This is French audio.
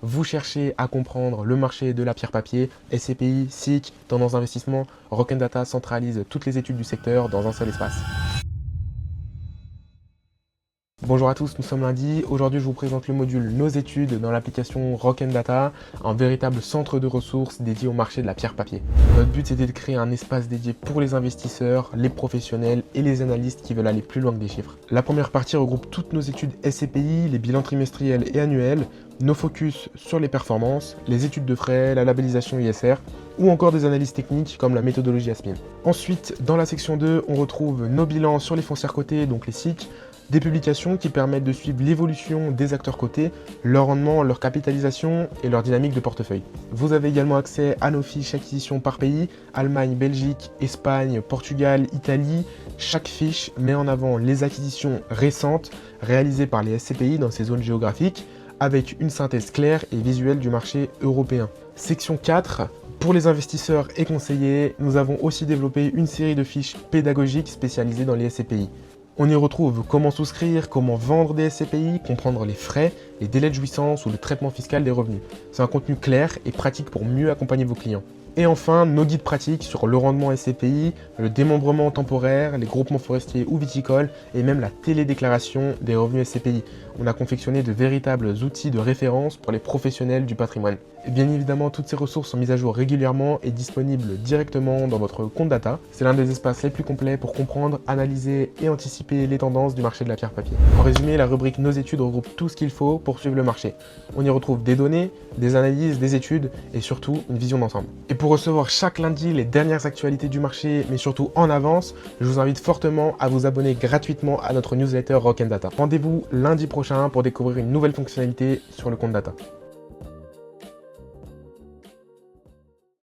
Vous cherchez à comprendre le marché de la pierre papier, SCPI, SIC, tendance d'investissement, Rock'n Data centralise toutes les études du secteur dans un seul espace. Bonjour à tous, nous sommes lundi. Aujourd'hui, je vous présente le module Nos études dans l'application Rock'n Data, un véritable centre de ressources dédié au marché de la pierre papier. Notre but, c'était de créer un espace dédié pour les investisseurs, les professionnels et les analystes qui veulent aller plus loin que des chiffres. La première partie regroupe toutes nos études SCPI, les bilans trimestriels et annuels, nos focus sur les performances, les études de frais, la labellisation ISR ou encore des analyses techniques comme la méthodologie ASPIN. Ensuite, dans la section 2, on retrouve nos bilans sur les foncières cotées, donc les SIC, des publications qui permettent de suivre l'évolution des acteurs cotés, leur rendement, leur capitalisation et leur dynamique de portefeuille. Vous avez également accès à nos fiches acquisition par pays, Allemagne, Belgique, Espagne, Portugal, Italie. Chaque fiche met en avant les acquisitions récentes réalisées par les SCPI dans ces zones géographiques, avec une synthèse claire et visuelle du marché européen. Section 4. Pour les investisseurs et conseillers, nous avons aussi développé une série de fiches pédagogiques spécialisées dans les SCPI. On y retrouve comment souscrire, comment vendre des SCPI, comprendre les frais, les délais de jouissance ou le traitement fiscal des revenus. C'est un contenu clair et pratique pour mieux accompagner vos clients. Et enfin, nos guides pratiques sur le rendement SCPI, le démembrement temporaire, les groupements forestiers ou viticoles et même la télédéclaration des revenus SCPI. On a confectionné de véritables outils de référence pour les professionnels du patrimoine. Et bien évidemment, toutes ces ressources sont mises à jour régulièrement et disponibles directement dans votre compte data. C'est l'un des espaces les plus complets pour comprendre, analyser et anticiper les tendances du marché de la pierre papier. En résumé, la rubrique Nos études regroupe tout ce qu'il faut pour suivre le marché. On y retrouve des données, des analyses, des études et surtout une vision d'ensemble. Et pour recevoir chaque lundi les dernières actualités du marché, mais surtout en avance, je vous invite fortement à vous abonner gratuitement à notre newsletter Rock'n Data. Rendez-vous lundi prochain pour découvrir une nouvelle fonctionnalité sur le compte data.